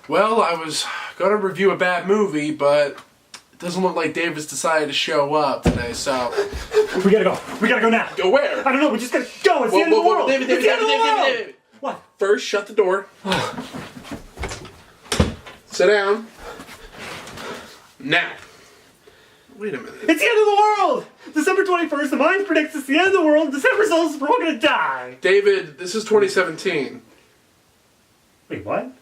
Well, I was going to review a bad movie, but it doesn't look like David's decided to show up today, so... We gotta go. We gotta go now. Go where? I don't know. We just gotta go. It's the end of the world. David. What? First, shut the door. Sit down. Now. Wait a minute. It's the end of the world! December 21st, the mind predicts it's the end of the world. December says we're all gonna die. David, this is 2017. Wait, what?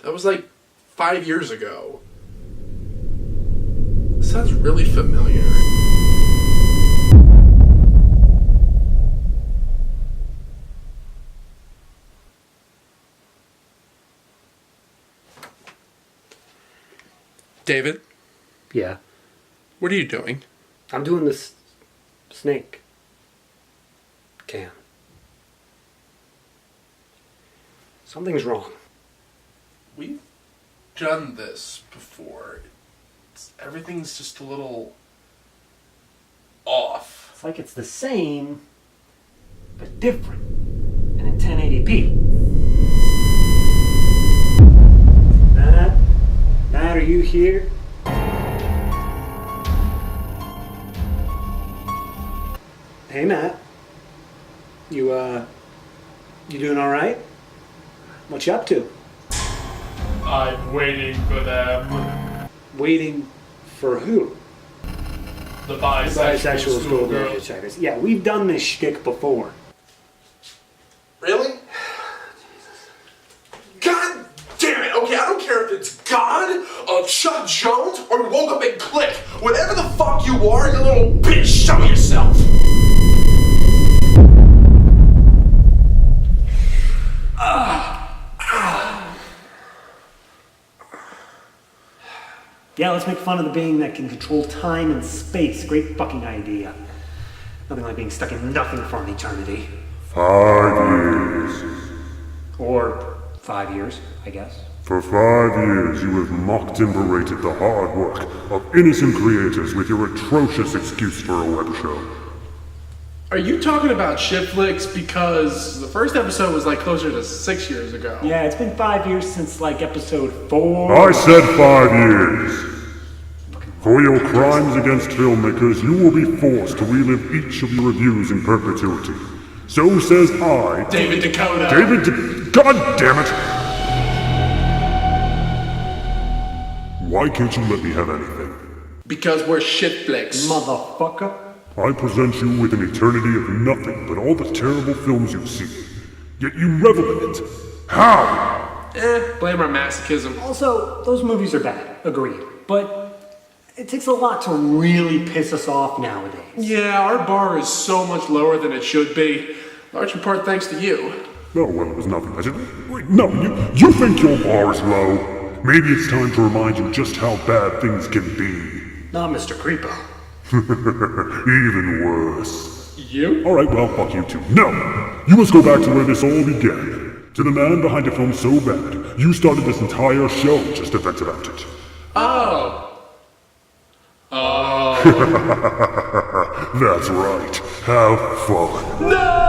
That was like 5 years ago. This sounds really familiar. David, Yeah. what are you doing? I'm doing this snake can. Something's wrong. We've done this before. Everything's just a little off. It's like it's the same, but different. And in 1080p. Matt, are you here? Hey, Matt. You doing alright? What you up to? I'm waiting for them. Waiting for who? The Bisexual schoolgirl hitchhikers. Yeah, we've done this shtick before. Really? God damn it! Okay, I don't care if it's God, Chuck Jones, or woke up and click. Whatever the fuck you are, you little bitch, show yourself! Yeah, let's make fun of the being that can control time and space. Great fucking idea. Nothing like being stuck in nothing for an eternity. 5 years. Or 5 years, I guess. For 5 years, you have mocked and berated the hard work of innocent creators with your atrocious excuse for a web show. Are you talking about ShitFlix? Because the first episode was like closer to 6 years ago. Yeah, it's been 5 years since like episode 4. I said 5 years. For your crimes against filmmakers, you will be forced to relive each of your reviews in perpetuity. So says I, David Dakota. God damn it! Why can't you let me have anything? Because we're ShitFlix. Motherfucker. I present you with an eternity of nothing but all the terrible films you've seen. Yet you revel in it. How? Blame our masochism. Also, those movies are bad. Agreed. But it takes a lot to really piss us off nowadays. Yeah, our bar is so much lower than it should be. Large in part thanks to you. Oh, well, it was nothing. I said, wait, no, you think your bar is low? Maybe it's time to remind you just how bad things can be. Not Mr. Creepo. Even worse. You? Alright, well, fuck you too. No! You must go back to where this all began. To the man behind a film so bad, you started this entire show just to vent about it. Oh. That's right. Have fun. No!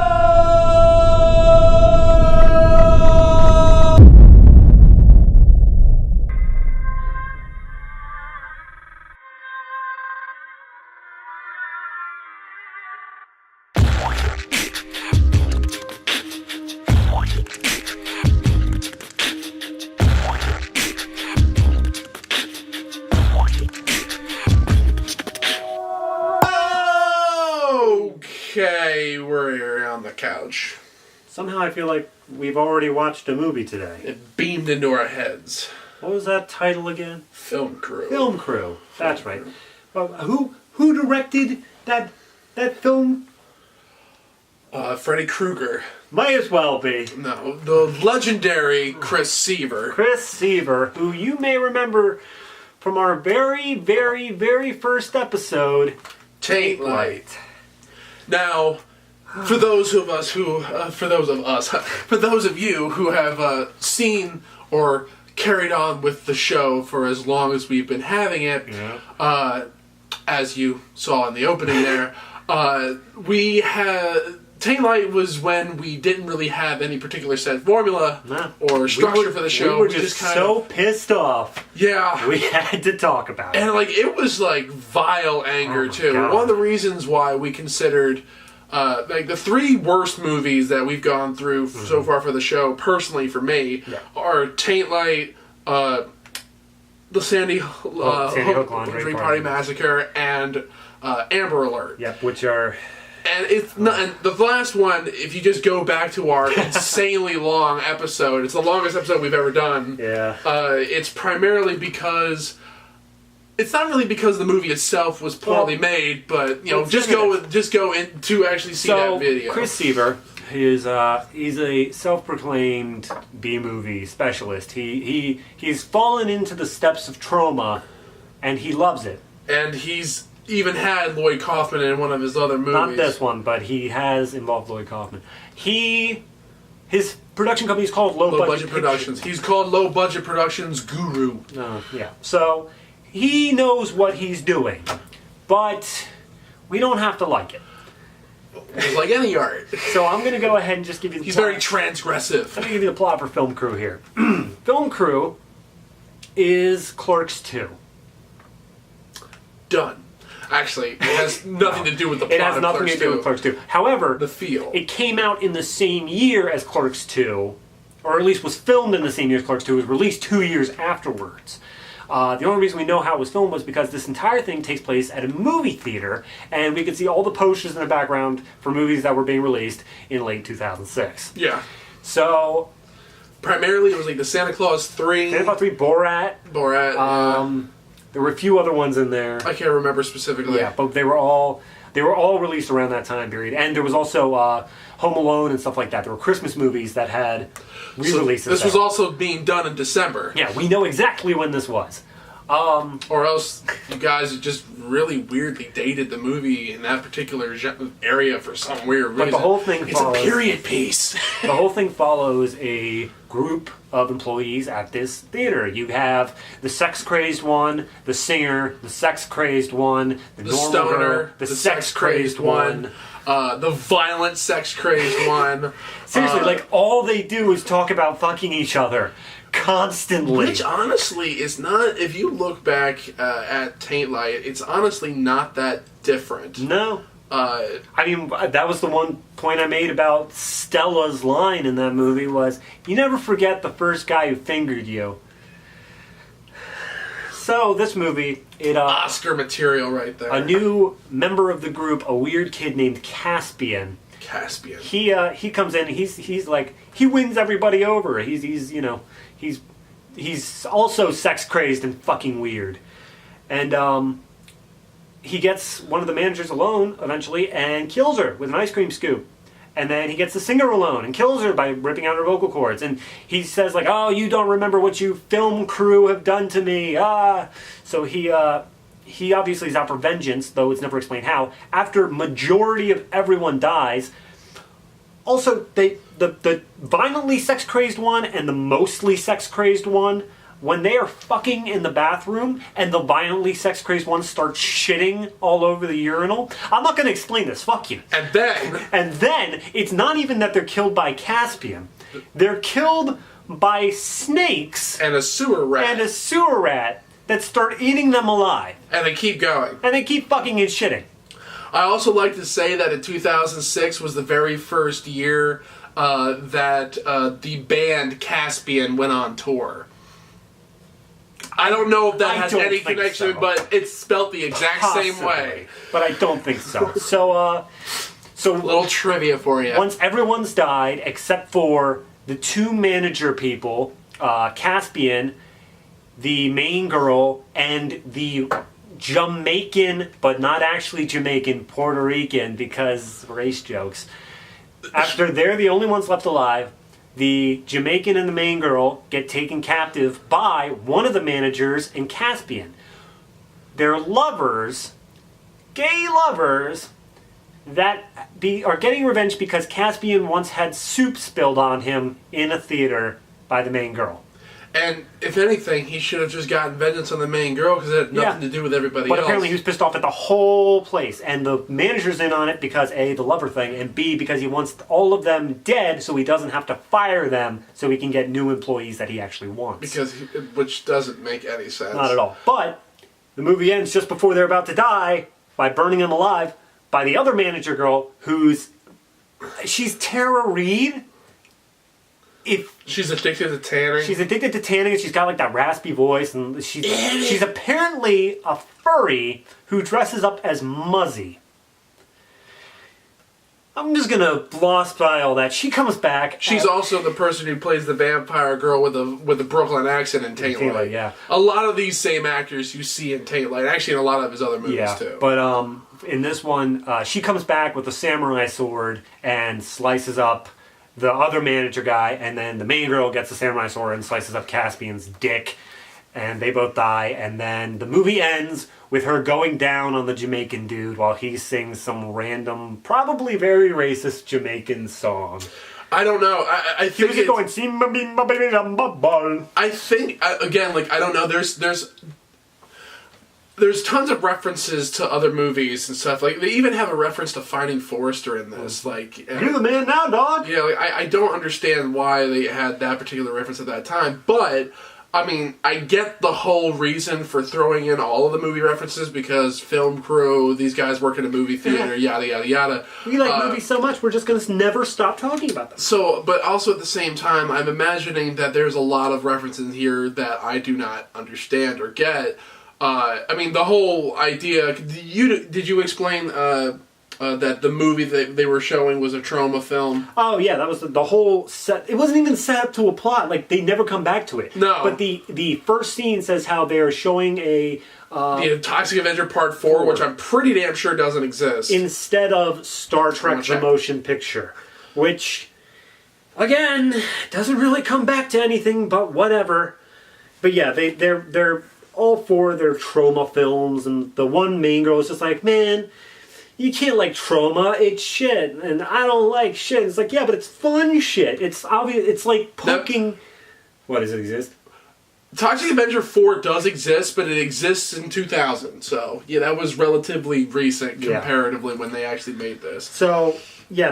Okay, we're here on the couch. Somehow I feel like we've already watched a movie today. It beamed into our heads. What was that title again? Film crew. Film Crew. That's right. Who directed that film? Freddy Krueger. Might as well be. No, the legendary Chris Seaver. Chris Seaver, who you may remember from our very, very, very first episode, Taint Light. Now, for those of you who have seen or carried on with the show for as long as we've been having it, as you saw in the opening there, Taint Light was when we didn't really have any particular set formula or structure for the show. We were just so pissed off. Yeah. We had to talk about it. And like it was like vile anger too. God. One of the reasons why we considered like the 3 worst movies that we've gone through so far for the show, personally for me, are Taint Light, the Sandy Hook Laundry Party Massacre, and Amber Alert. Yep, which are... And it's not. And the last one, if you just go back to our insanely long episode, it's the longest episode we've ever done. Yeah. It's primarily because it's not really because the movie itself was poorly made, but just go in to actually see that video. Chris Seaver is he's a self-proclaimed B-movie specialist. He's fallen into the steps of trauma, and he loves it. And he's even had Lloyd Kaufman in one of his other movies. Not this one, but he has involved Lloyd Kaufman. His production company is called Low Budget Productions. He's called Low Budget Productions Guru. Yeah. So he knows what he's doing, but we don't have to like it. It's like any art. So I'm going to go ahead and just give you the He's plot. very transgressive. Let me give you the plot for Film Crew here. Film Crew is Clerks 2. Done. Actually, it has nothing to do with the plot. It has nothing to do with Clerks 2. However, the feel. It came out in the same year as Clerks 2, or at least was filmed in the same year as Clerks 2. It was released 2 years afterwards. The only reason we know how it was filmed was because this entire thing takes place at a movie theater, and we could see all the posters in the background for movies that were being released in late 2006. Yeah. So... primarily, it was like the Santa Claus 3. Santa Claus 3, Borat. There were a few other ones in there. I can't remember specifically. Yeah, but they were all released around that time period. And there was also Home Alone and stuff like that. There were Christmas movies that had re-releases. So this was also being done in December. Yeah, we know exactly when this was. Or else you guys just really weirdly dated the movie in that particular area for some weird reason. But the whole thing follows... It's a period piece. The whole thing follows a group of employees at this theater. You have the sex-crazed one, the singer, the sex-crazed one, the normal stoner, girl, the sex-crazed one, the violent sex-crazed one. Seriously, like, all they do is talk about fucking each other. Constantly. Which honestly is not, if you look back at Taint Light, it's honestly not that different. No. I mean, that was the one point I made about Stella's line in that movie was, you never forget the first guy who fingered you. So, this movie, Oscar material right there. A new member of the group, a weird kid named Caspian. He comes in, he's like, he wins everybody over. He's also sex crazed and fucking weird. And he gets one of the managers alone eventually and kills her with an ice cream scoop. And then he gets the singer alone and kills her by ripping out her vocal cords. And he says like, oh, you don't remember what you film crew have done to me. So he obviously is out for vengeance, though it's never explained how. After majority of everyone dies, also the violently sex-crazed one and the mostly sex-crazed one, when they are fucking in the bathroom and the violently sex-crazed one starts shitting all over the urinal, I'm not going to explain this, fuck you. And then, it's not even that they're killed by Caspian. They're killed by snakes. And a sewer rat. That start eating them alive. And they keep going. And they keep fucking and shitting. I also like to say that in 2006 was the very first year that the band Caspian went on tour. I don't know if that has any connection, but it's spelt the exact same way. But I don't think so. So a little trivia for you. Once everyone's died, except for the 2 manager people, Caspian, the main girl, and the Jamaican, but not actually Jamaican, Puerto Rican, because race jokes. After they're the only ones left alive, the Jamaican and the main girl get taken captive by one of the managers and Caspian. They're lovers, gay lovers, that are getting revenge because Caspian once had soup spilled on him in a theater by the main girl. And if anything, he should have just gotten vengeance on the main girl because it had nothing to do with everybody else. But apparently he was pissed off at the whole place. And the manager's in on it because A, the lover thing, and B, because he wants all of them dead so he doesn't have to fire them so he can get new employees that he actually wants. Which doesn't make any sense. Not at all. But the movie ends just before they're about to die by burning them alive by the other manager girl she's Tara Reid. She's addicted to tanning. She's addicted to tanning, and she's got like that raspy voice, and she's apparently a furry who dresses up as Muzzy. I'm just gonna gloss by all that. She comes back. She's also the person who plays the vampire girl with the Brooklyn accent in Taint Light. Yeah. A lot of these same actors you see in Taint Light, actually in a lot of his other movies too. But in this one, she comes back with a samurai sword and slices up the other manager guy, and then the main girl gets the samurai sword and slices up Caspian's dick, and they both die, and then the movie ends with her going down on the Jamaican dude while he sings some random, probably very racist Jamaican song. I don't know. I think he was going, I think, again, like, I don't know, there's tons of references to other movies and stuff. Like, they even have a reference to Finding Forrester in this. Like, you're the man now, dog. Yeah, like, I don't understand why they had that particular reference at that time. But, I mean, I get the whole reason for throwing in all of the movie references because film crew, these guys work in a movie theater, yada, yada, yada. We like movies so much, we're just going to never stop talking about them. So, but also at the same time, I'm imagining that there's a lot of references here that I do not understand or get. I mean, the whole idea... Did you explain that the movie that they were showing was a trauma film? Oh, yeah, that was the whole set. It wasn't even set up to a plot. Like, they never come back to it. No. But the first scene says how they're showing a... the Toxic Avenger Part 4, which I'm pretty damn sure doesn't exist. Instead of Star Trek The Motion Picture. Which, again, doesn't really come back to anything, but whatever. But yeah, they're all for their trauma films, and the one main girl is just like, man, you can't like trauma, it's shit, and I don't like shit. And it's like, yeah, but it's fun shit. It's obvious. It's like poking... What, does it exist? Toxic Avenger 4 does exist, but it exists in 2000, so yeah, that was relatively recent comparatively when they actually made this. So, yeah,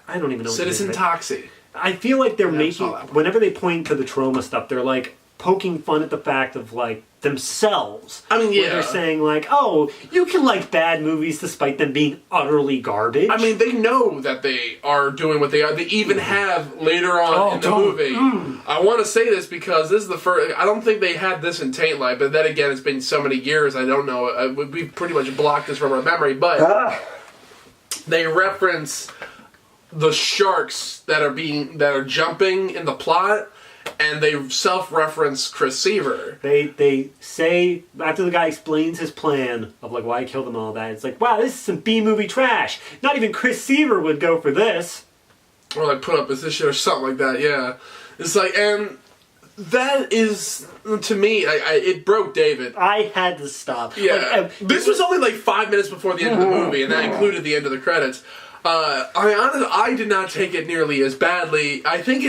I don't even know Citizen Toxic. I feel like they're making... Whenever they point to the trauma stuff, they're like poking fun at the fact of, like, themselves. I mean, yeah. Where they're saying, like, oh, you can like bad movies despite them being utterly garbage. I mean, they know that they are doing what they are. They even have later on in the movie. I want to say this because this is the first... I don't think they had this in Taint Light, but then again, it's been so many years, I don't know. We pretty much blocked this from our memory, but they reference the sharks that are jumping in the plot. And they self-reference Chris Seaver. They say, after the guy explains his plan of like why he killed them and all that, it's like, wow, this is some B-movie trash. Not even Chris Seaver would go for this. Or like put up with this shit or something like that, yeah. It's like, and that is, to me, it broke David. I had to stop. Yeah. This was only like 5 minutes before the end of the movie, and that included the end of the credits. I did not take it nearly as badly. I think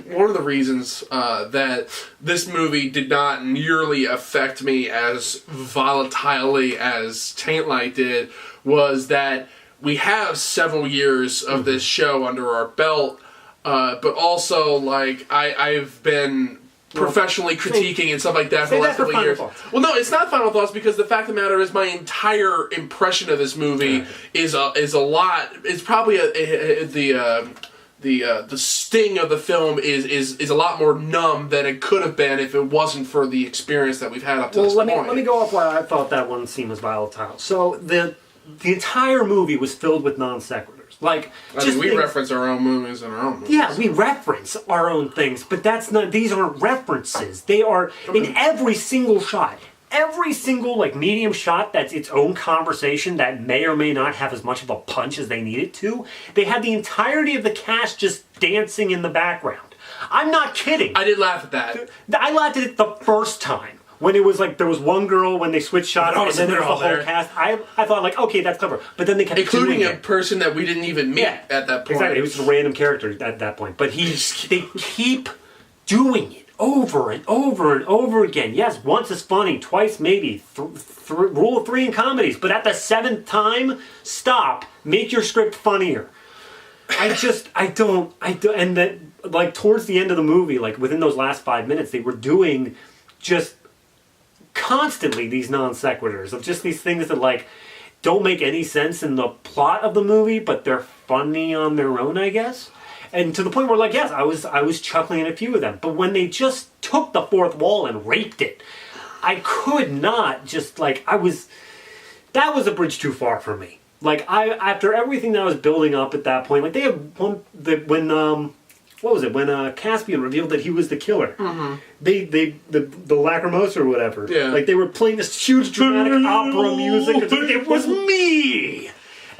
one of the reasons that this movie did not nearly affect me as volatilely as Taint Light did was that we have several years of this show under our belt, but also, like, I've been professionally critiquing and stuff like that for the last couple of years. Well, no, it's not Final Thoughts because the fact of the matter is my entire impression of this movie is a lot. It's probably the sting of the film is a lot more numb than it could have been if it wasn't for the experience that we've had up to this point. Let me go off why I thought that one scene was volatile. So the entire movie was filled with non sequiturs. Like, we reference our own movies and our own movies. Yeah, we reference our own things, but that's not. These aren't references. They are in every single shot. Every single, like, medium shot that's its own conversation that may or may not have as much of a punch as they need it to. They had the entirety of the cast just dancing in the background. I'm not kidding. I did laugh at that. I laughed at it the first time. When it was like, there was one girl when they switched shots, and then there was the whole cast. I thought, like, okay, that's clever. But then they kept including doing a person that we didn't even meet at that point. Exactly, it was a random character at that point. But they keep doing it over and over and over again. Yes, once is funny, twice maybe. Rule of 3 in comedies. But at the 7th time, stop. Make your script funnier. I don't, and then, like, towards the end of the movie, like, within those last 5 minutes, they were doing just constantly these non sequiturs of just these things that, like, don't make any sense in the plot of the movie, but they're funny on their own, I guess. And to the point where, like, yes, I was chuckling at a few of them. But when they just took the fourth wall and raped it, I could not just, like, that was a bridge too far for me. Like, after everything that was building up at that point, like, they had when Caspian revealed that he was the killer, the Lacrimosa or whatever, like, they were playing this huge dramatic opera music, and it was me!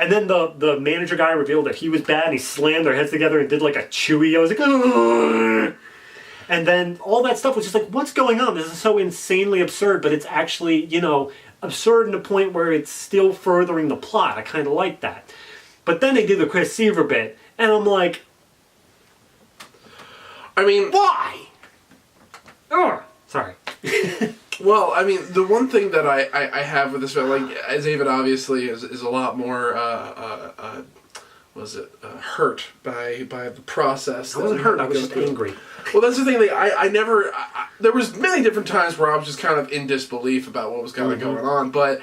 And then the manager guy revealed that he was bad, and he slammed their heads together and did, like, a Chewie. I was like, ugh! And then all that stuff was just like, what's going on? This is so insanely absurd, but it's actually, you know, absurd in a point where it's still furthering the plot. I kind of like that. But then they did the Chris Seaver bit, and I'm like, I mean, why? Oh, sorry. Well, I mean, the one thing that I have with this film, like, David obviously is a lot more, hurt by the process. I wasn't hurt, I was just angry. Well, that's the thing, like, I never, there was many different times where I was just kind of in disbelief about what was kind of going on, but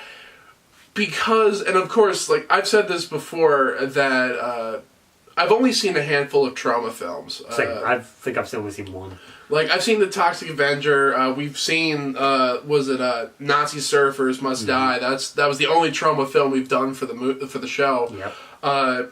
because, and of course, like, I've said this before, that, I've only seen a handful of trauma films. Same. I think I've only seen one. Like, I've seen The Toxic Avenger. We've seen, Nazi Surfers Must Die. That was the only trauma film we've done for the show. Yep.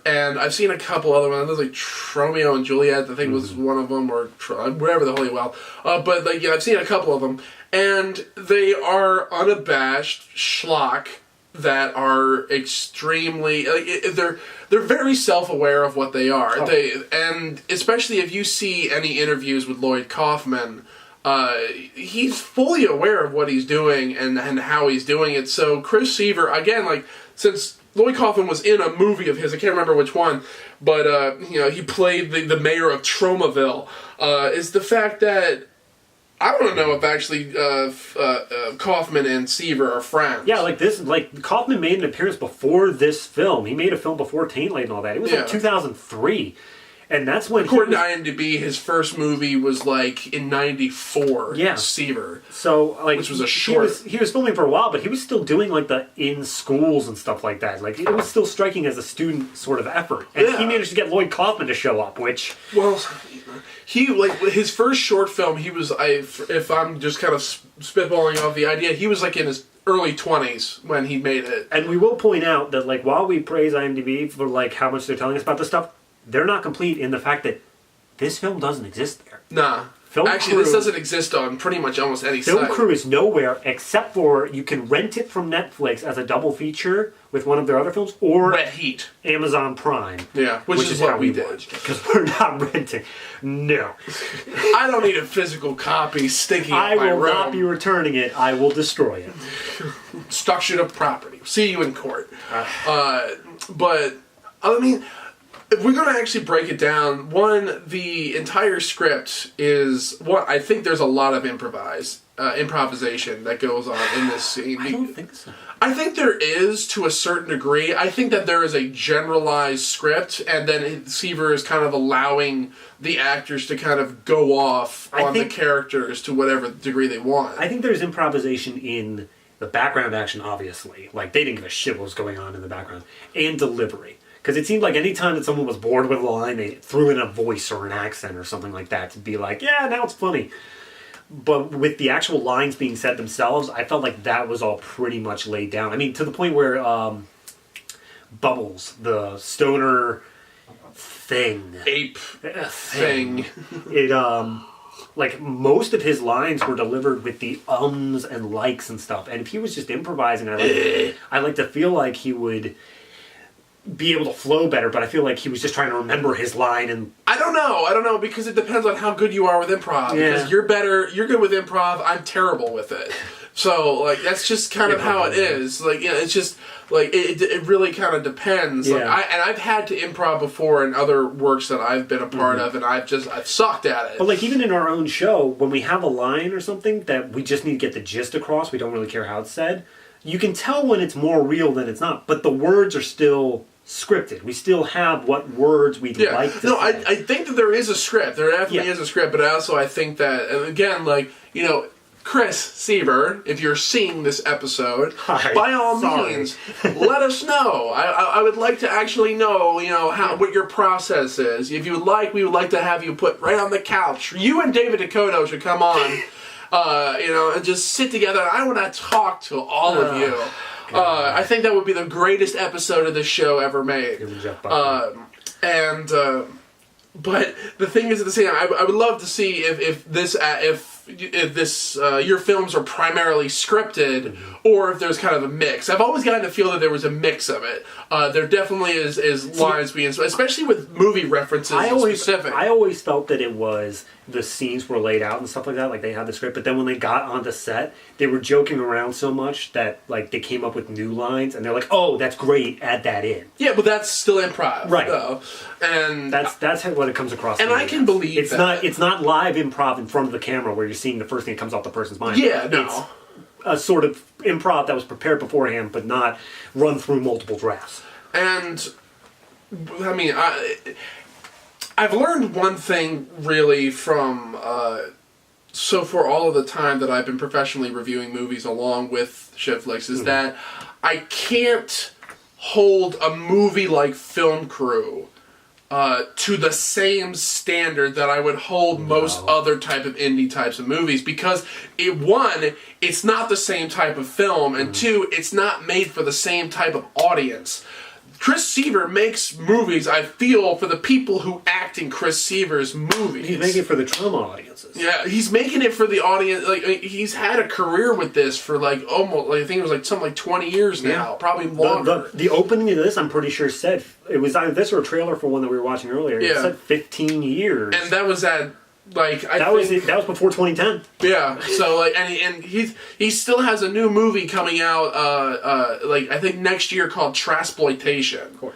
And I've seen a couple other ones. There's like Romeo and Juliet, I think was one of them, or whatever the holy well. But like, yeah, I've seen a couple of them, and they are unabashed schlock that are extremely, like, they're very self-aware of what they are. Oh. And especially if you see any interviews with Lloyd Kaufman, he's fully aware of what he's doing and how he's doing it. So Chris Seaver, again, like, since Lloyd Kaufman was in a movie of his, I can't remember which one, but you know, he played the mayor of Tromaville, is the fact that I don't know if actually Kaufman and Seaver are friends. Yeah, like Kaufman made an appearance before this film. He made a film before Taintlate and all that. It was like 2003. And that's when, according to IMDb, his first movie was like in '94. Yeah, Seaver. So, like, which was a short. He was filming for a while, but he was still doing like the in schools and stuff like that. Like, it was still striking as a student sort of effort. And he managed to get Lloyd Kaufman to show up, which, well, he, like, his first short film, he was, if I'm just kind of spitballing off the idea, he was like in his early 20s when he made it. And we will point out that, like, while we praise IMDb for, like, how much they're telling us about this stuff, they're not complete in the fact that this film doesn't exist there. Nah. This doesn't exist on pretty much almost any site. Film Crew is nowhere except for you can rent it from Netflix as a double feature with one of their other films, or Red Heat, Amazon Prime. Yeah, which is what we did. Because we're not renting. No. I don't need a physical copy stinking in my room. I will not be returning it. I will destroy it. Destruction of property. See you in court. But, I mean, if we're going to actually break it down, the entire script is, I think there's a lot of improvisation that goes on in this scene. I don't think so. I think there is, to a certain degree. I think that there is a generalized script, and then Seaver is kind of allowing the actors to kind of go off on the characters to whatever degree they want. I think there's improvisation in the background action, obviously. Like, they didn't give a shit what was going on in the background. And delivery. Because it seemed like any time that someone was bored with a line, they threw in a voice or an accent or something like that to be like, yeah, now it's funny. But with the actual lines being said themselves, I felt like that was all pretty much laid down. I mean, to the point where Bubbles, the stoner thing. Ape thing. Like, most of his lines were delivered with the ums and likes and stuff. And if he was just improvising, I like to feel like he would be able to flow better, but I feel like he was just trying to remember his line. And I don't know, because it depends on how good you are with improv. Yeah. Because you're good with improv, I'm terrible with it. So, like, that's just kind of how it is. Like, you know, it's just, like, it really kind of depends. Yeah. Like, I've had to improv before in other works that I've been a part of, and I've sucked at it. But, like, even in our own show, when we have a line or something that we just need to get the gist across, we don't really care how it's said, you can tell when it's more real than it's not, but the words are still scripted. We still have what words we'd like to say. I think that there is a script. There definitely is a script, but also I think that, and again, like, you know, Chris Seaver, if you're seeing this episode, by all means, let us know. I would like to actually know, you know, what your process is. If you would like, we would like to have you put right on the couch. You and David Dakota should come on, you know, and just sit together. I want to talk to all of you. I think that would be the greatest episode of this show ever made. But the thing is, at the same time, I would love to see if your films are primarily scripted, or if there's kind of a mix. I've always gotten to feel that there was a mix of it. There definitely is lines being, especially with movie references. I always felt that it was the scenes were laid out and stuff like that, like they had the script. But then when they got on the set, they were joking around so much that like they came up with new lines, and they're like, "Oh, that's great, add that in." Yeah, but that's still improv, right? Though. And that's what it comes across. And I can believe it's not. It's not live improv in front of the camera where you're seeing the first thing that comes off the person's mind. Yeah, no. It's a sort of improv that was prepared beforehand, but not run through multiple drafts. And I mean, I've learned one thing really from so for all of the time that I've been professionally reviewing movies along with ShitFlix is that I can't hold a movie like Film Crew to the same standard that I would hold most other type of indie types of movies, because it's not the same type of film, and two, it's not made for the same type of audience. Chris Seaver makes movies, I feel, for the people who act in Chris Seaver's movies. He's making it for the trauma audiences. Yeah, he's making it for the audience. Like, he's had a career with this for like almost, like, I think it was like something like 20 years now, probably longer. The opening of this, I'm pretty sure, said it was either this or a trailer for one that we were watching earlier. It said 15 years, and that was at. Like that was before 2010. Yeah, so like, and he still has a new movie coming out, like I think next year, called Trasploitation. Of course.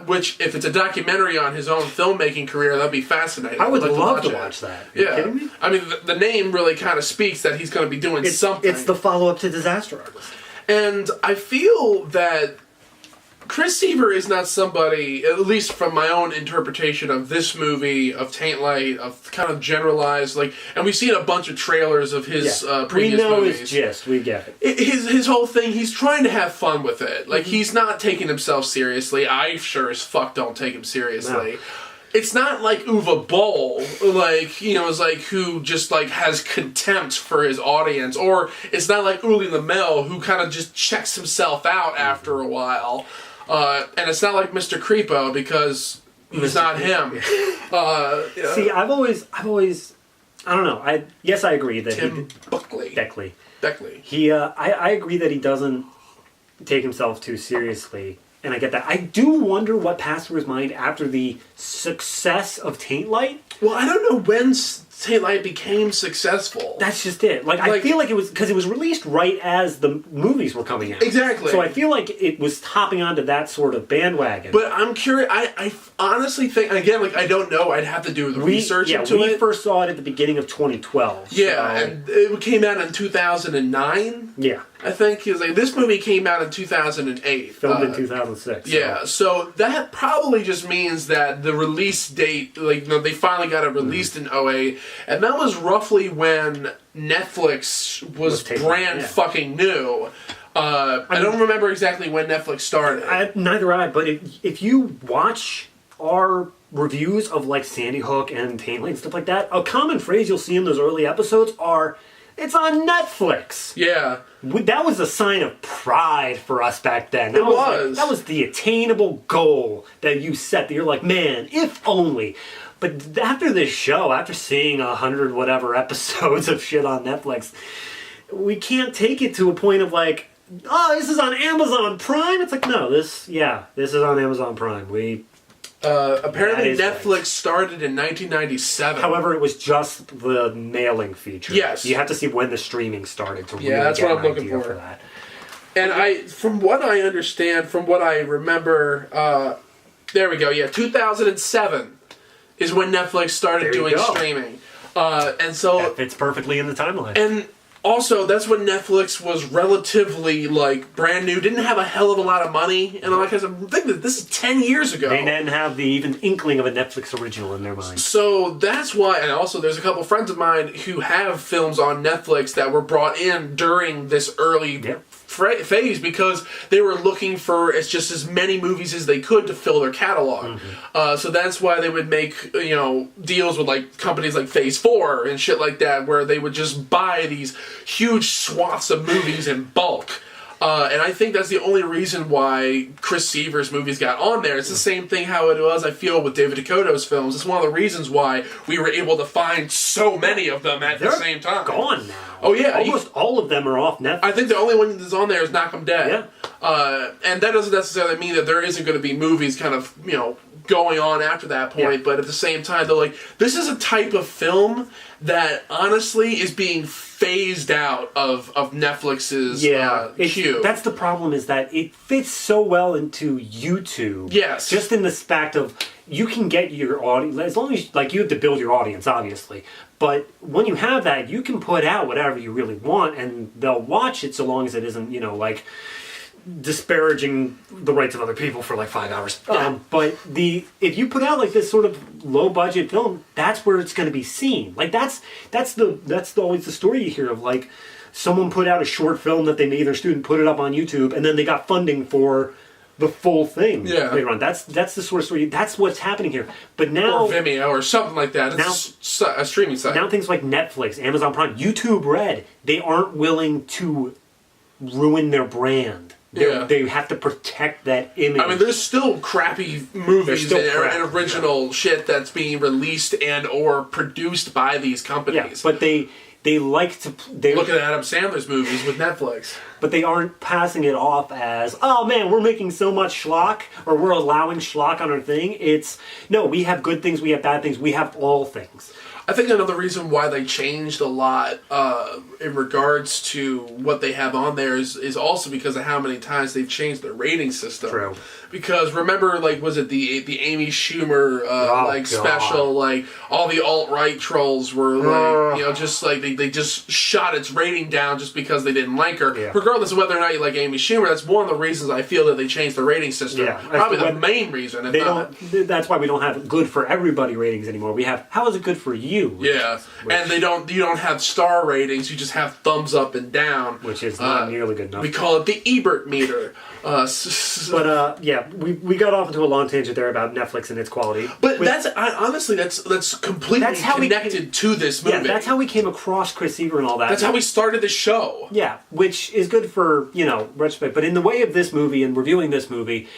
Which, if it's a documentary on his own filmmaking career, that'd be fascinating. I would love to watch that. Are you kidding me? I mean, the name really kind of speaks that he's going to be doing something. It's the follow-up to Disaster Artist. And I feel that Chris Seaver is not somebody, at least from my own interpretation of this movie, of Taint Light, of kind of generalized, like, and we've seen a bunch of trailers of his previous movies. We know his gist, we get it. His whole thing, he's trying to have fun with it. Like, he's not taking himself seriously. I sure as fuck don't take him seriously. No. It's not like Uwe Boll, like, you know, is like, who just, like, has contempt for his audience. Or it's not like Uli Lamel, who kind of just checks himself out after a while. And it's not like Mr. Creepo, because he's not him. See, I've always, I don't know. I agree that Tim Beckley. I agree that he doesn't take himself too seriously, and I get that. I do wonder what passed through his mind after the success of Taint Light. Well, I don't know when Taint Light became successful. That's just it. Like, I feel like it was because it was released right as the movies were coming out. Exactly. So I feel like it was hopping onto that sort of bandwagon. But I'm curious. I honestly think, again, like, I don't know. I'd have to do the research into it. We first saw it at the beginning of 2012. Yeah, and it came out in 2009. Yeah. I think this movie came out in 2008. Filmed in 2006. Yeah, so that probably just means that the release date, like, you know, they finally got it released in 2008, and that was roughly when Netflix was brand fucking new. I don't remember exactly when Netflix started. Neither I, but if you watch our reviews of, like, Sandy Hook and Taint Light and stuff like that, a common phrase you'll see in those early episodes are, "It's on Netflix." Yeah. That was a sign of pride for us back then. That was. That was the attainable goal that you set. That you're like, man, if only. But after this show, after seeing 100 whatever episodes of shit on Netflix, we can't take it to a point of like, oh, this is on Amazon Prime. It's like, no, this is on Amazon Prime. Apparently That is Netflix started in 1997. However, it was just the mailing feature. Yes. You have to see when the streaming started to really that's get what I'm an looking idea for. that. And from what I understand, from what I remember, there we go. Yeah, 2007 is when Netflix started doing streaming. And so that fits perfectly in the timeline. And also, that's when Netflix was relatively, like, brand new, didn't have a hell of a lot of money, and like I said, I think that this is 10 years ago. They didn't have the even inkling of a Netflix original in their mind. So that's why, and also there's a couple friends of mine who have films on Netflix that were brought in during this early phase because they were looking for just as many movies as they could to fill their catalog. So that's why they would make, deals with, like, companies like Phase 4 and shit like that, where they would just buy these huge swaths of movies in bulk. And I think that's the only reason why Chris Seaver's movies got on there. It's the same thing how it was, I feel, with David Dakota's films. It's one of the reasons why we were able to find so many of them at the same time. Gone now. Oh, yeah. Almost all of them are off Netflix. I think the only one that's on there is Knock 'em Dead. Yeah. And that doesn't necessarily mean that there isn't going to be movies kind of, going on after that point. But at the same time, they're like, this is a type of film that honestly is being phased out of Netflix's queue. That's the problem, is that it fits so well into YouTube. Yes. Just in this fact of, you can get your audience, as long as, like, you have to build your audience, obviously. But when you have that, you can put out whatever you really want, and they'll watch it so long as it isn't, like, disparaging the rights of other people for like 5 hours. But if you put out like this sort of low budget film, that's where it's going to be seen. Like that's always the story you hear of, like, someone put out a short film that they made their student, put it up on YouTube, and then they got funding for the full thing later on. That's the sort of story. That's what's happening here. But now, or Vimeo or something like that. It's a streaming site. Now things like Netflix, Amazon Prime, YouTube Red, they aren't willing to ruin their brand. They have to protect that image. I mean, there's still crappy movies and original shit that's being released and or produced by these companies. Yeah, but they like to... Look at Adam Sandler's movies with Netflix. But they aren't passing it off as, oh man, we're making so much schlock, or we're allowing schlock on our thing. It's, no, we have good things, we have bad things, we have all things. I think another reason why they changed a lot in regards to what they have on there is also because of how many times they've changed their rating system. True. Because remember, like, was it the Amy Schumer special? Like, all the alt-right trolls were like, just like they just shot its rating down just because they didn't like her. Yeah. Regardless of whether or not you like Amy Schumer, that's one of the reasons I feel that they changed the rating system. Yeah. Probably the main reason. That's why we don't have good for everybody ratings anymore. We have, how is it good for you? Yeah, and you don't have star ratings. You just have thumbs up and down, which is not nearly good enough. We call it the Ebert meter. We got off into a long tangent there about Netflix and its quality. But honestly that's completely connected to this movie. Yeah, that's how we came across Chris Seaver and all that. That's how we started the show. Yeah, which is good for retrospect. But in the way of this movie and reviewing this movie,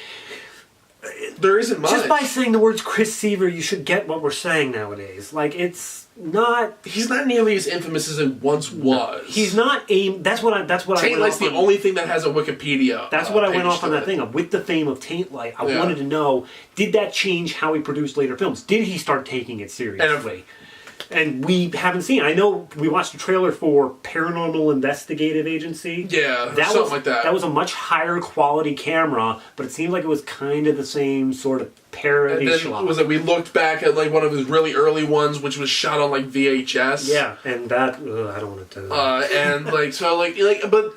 there isn't much. Just by saying the words Chris Seaver, you should get what we're saying nowadays. Like, it's not... He's not nearly as infamous as it once was. He's not That's what I went off on. Taint Light's the only thing that has a Wikipedia. That's what I went off on that thing of. With the fame of Taint Light, I wanted to know, did that change how he produced later films? Did he start taking it seriously? And we haven't seen. I know we watched a trailer for Paranormal Investigative Agency. Yeah, something like that. That was a much higher quality camera, but it seemed like it was kind of the same sort of parody. And then was it? We looked back at like one of his really early ones, which was shot on like VHS. Yeah, and that I don't want to tell you. And like, but.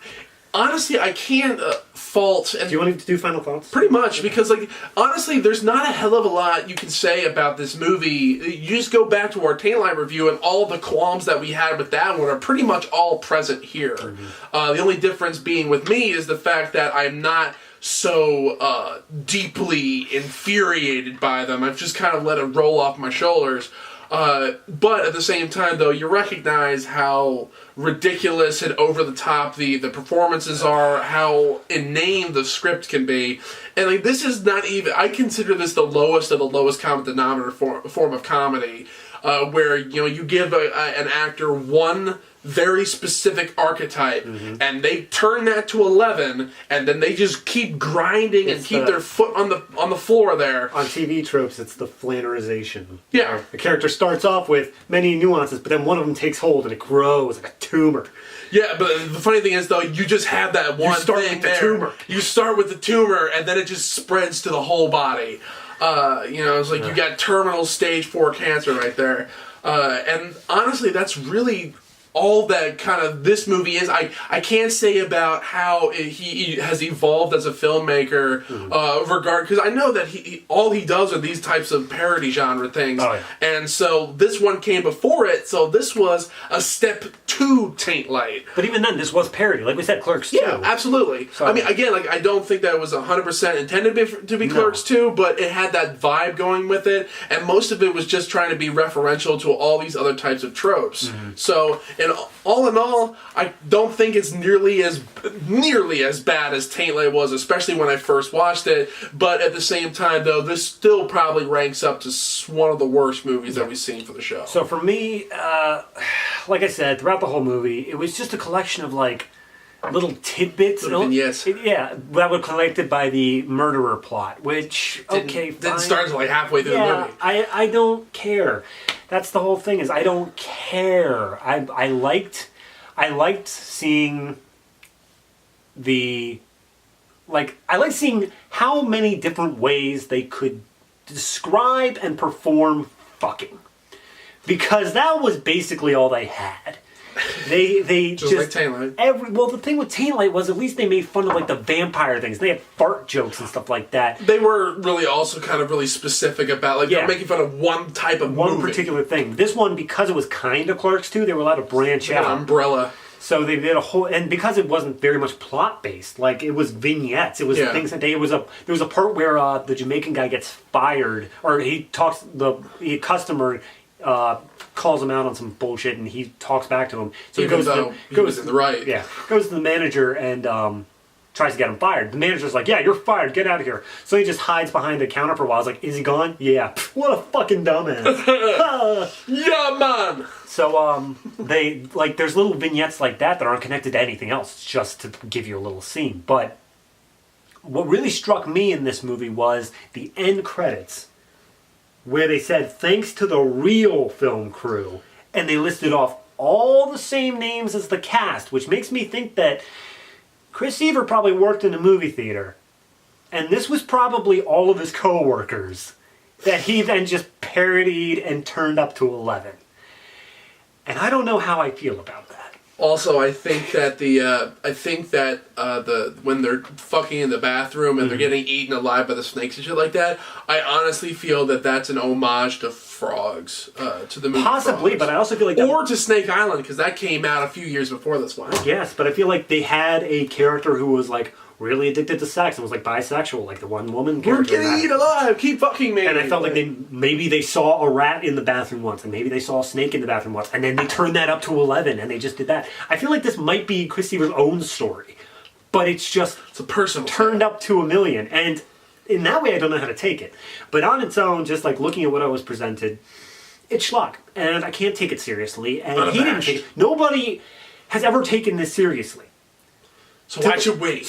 Honestly, I can't fault... And do you want to do final thoughts? Pretty much, because, like, honestly, there's not a hell of a lot you can say about this movie. You just go back to our Taint Light review, and all the qualms that we had with that one are pretty much all present here. Mm-hmm. The only difference being with me is the fact that I'm not so deeply infuriated by them. I've just kind of let it roll off my shoulders. But at the same time, though, you recognize how ridiculous and over the top the performances are, how inane the script can be, and like this is not even. I consider this the lowest of the lowest common denominator form of comedy. where you give an actor one very specific archetype, and they turn that to 11, and then they just keep grinding and keep their foot on the floor there. On TV tropes, it's the flannerization. Yeah. The character starts off with many nuances, but then one of them takes hold and it grows like a tumor. Yeah, but the funny thing is, though, you just have that one thing there. Tumor. You start with the tumor, and then it just spreads to the whole body. It's like you got terminal stage 4 cancer right there. And honestly, that's really all that kind of this movie is. I can't say about how he has evolved as a filmmaker, because I know that all he does are these types of parody genre things. Oh, yeah. And so this one came before it, so this was a step to Taint Light. But even then, this was parody. Like we said, Clerks 2. Yeah, absolutely. So, I mean, again, I don't think that it was 100% intended to be Clerks 2, but it had that vibe going with it, and most of it was just trying to be referential to all these other types of tropes. So, and all in all, I don't think it's nearly as bad as Taint Light was, especially when I first watched it. But at the same time, though, this still probably ranks up to one of the worst movies that we've seen for the show. So for me, like I said, throughout the whole movie, it was just a collection of little tidbits. Little vignettes. That were collected by the murderer plot, which didn't start until halfway through the movie. I don't care. That's the whole thing. Is I don't care. I liked seeing I liked seeing how many different ways they could describe and perform fucking, because that was basically all they had. They just like Taint Light. The thing with Taint Light was at least they made fun of the vampire things. They had fart jokes and stuff like that. They were really also kind of really specific about they were making fun of one type of one movie. particular thing. This one, because it was kind of Clerks 2, they were allowed to branch out. An umbrella. So they did a whole, and because it wasn't very much plot based, it was vignettes. It was things that there was a part where the Jamaican guy gets fired, or he talks the customer. Calls him out on some bullshit, and he talks back to him. So he was in the right. Yeah, goes to the manager and tries to get him fired. The manager's like, "Yeah, you're fired. Get out of here." So he just hides behind the counter for a while. He's like, "Is he gone?" "Yeah." What a fucking dumbass. Yeah, man. So they there's little vignettes like that aren't connected to anything else. It's just to give you a little scene. But what really struck me in this movie was the end credits, where they said, "Thanks to the real film crew," and they listed off all the same names as the cast, which makes me think that Chris Seaver probably worked in a movie theater, and this was probably all of his co-workers that he then just parodied and turned up to 11. And I don't know how I feel about that. Also, I think that when they're fucking in the bathroom and they're getting eaten alive by the snakes and shit like that, I honestly feel that that's an homage to Frogs, to the movie Possibly, Frogs. But I also feel like or to Snake Island, because that came out a few years before this one. Yes, but I feel like they had a character who was really addicted to sex and was bisexual, the one woman character. We're getting eaten alive. Keep fucking me. And I felt like maybe they saw a rat in the bathroom once, and maybe they saw a snake in the bathroom once, and then they turned that up to 11, and they just did that. I feel like this might be Chris Seaver's own story, but it's a personal turned up to 1,000,000, and in that way I don't know how to take it. But on its own, just looking at what I was presented, it's schlock, and I can't take it seriously, and he didn't take it. Nobody has ever taken this seriously. So why should we?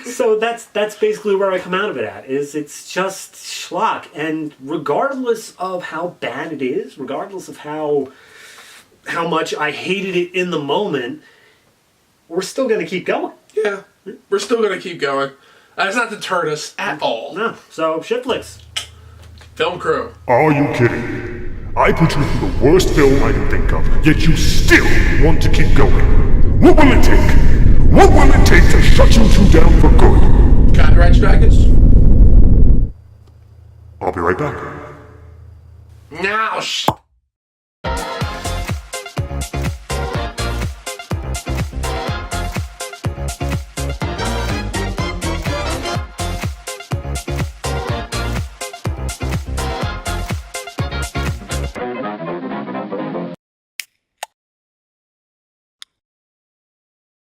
So that's basically where I come out of it at. It's just schlock, and regardless of how bad it is, regardless of how much I hated it in the moment, we're still going to keep going. Yeah, we're still going to keep going. That's not deterred us at all. No. So ShitFlix. Film crew. Are you kidding? I put you through the worst film I can think of, yet you still want to keep going. What will it take? What will it take to shut you two down for good? Copyright strikers? I'll be right back. Now,